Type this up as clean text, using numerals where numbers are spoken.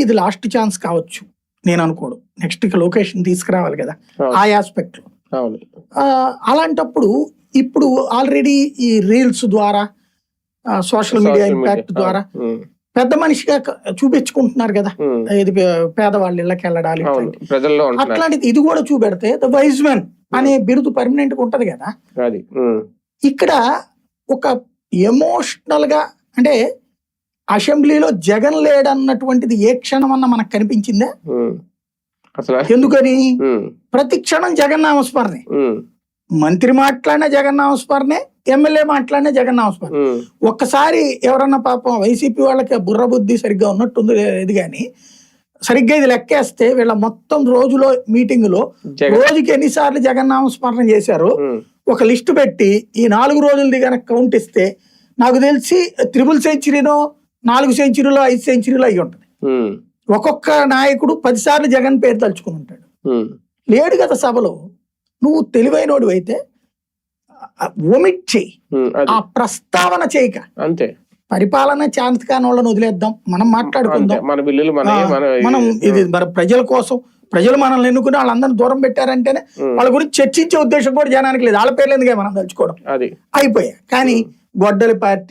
ఇది last chance కావచ్చు నేను అనుకోడు. నెక్స్ట్ లొకేషన్ తీసుకురావాలి కదా ఆ ఆస్పెక్ట్ లో. అలాంటప్పుడు ఇప్పుడు ఆల్రెడీ ఈ రీల్స్ ద్వారా సోషల్ మీడియా ఇంపాక్ట్ ద్వారా పెద్ద మనిషిగా చూపించుకుంటున్నారు కదా, ఇది పేదవాళ్ళ ఇళ్ళకి వెళ్ళడాలి అట్లాంటిది. ఇది కూడా చూపెడితే ద వైజ్ మ్యాన్ అనే బిరుదు పర్మనెంట్ గా ఉంటది కదా. ఇక్కడ ఒక ఎమోషనల్ గా అంటే అసెంబ్లీలో జగన్ లేడన్నటువంటిది ఏ క్షణం అన్న మనకు కనిపించిందే? ఎందుకని ప్రతి క్షణం జగన్ నామస్మరణే, మంత్రి మాట్లాడినా జగన్ నామస్మరణే, ఎమ్మెల్యే మాట్లాడినా జగన్ నామస్మరణే. ఒక్కసారి ఎవరన్నా పాపం వైసీపీ వాళ్ళకి బుర్ర బుద్ధి సరిగ్గా ఉన్నట్టుంది ఇది, కానీ సరిగ్గా ఇది లెక్కేస్తే వీళ్ళ మొత్తం రోజులో మీటింగ్ లో రోజుకి ఎన్నిసార్లు జగన్ నామస్మరణ చేశారు ఒక లిస్టు పెట్టి ఈ 4 రోజులది కనుక కౌంట్ ఇస్తే నాకు తెలిసి 3 సెంచరీనో 4 సెంచరీలో 5 సెంచరీలో అయ్యి ఉంటది. ఒక్కొక్క నాయకుడు 10 సార్లు జగన్ పేరు తలుచుకుని ఉంటాడు. లేడు కదా సభలో. నువ్వు తెలివైనోడు అయితే ఒమిట్ చెయ్యి, ఆ ప్రస్తావన చేయక. అంతే. పరిపాలన ఛాన్స్ కాని వాళ్ళని వదిలేద్దాం, మనం మాట్లాడుకుందాం. మనం ఇది మన ప్రజల కోసం, ప్రజలు మనల్ని ఎన్నుకుని వాళ్ళందరినీ దూరం పెట్టారంటేనే వాళ్ళ గురించి చర్చించే ఉద్దేశం కూడా జనానికి లేదు. వాళ్ళ పేర్లు ఎందుకే మనం తలుచుకోవడం అయిపోయా. కానీ గొడ్డలి పార్టీ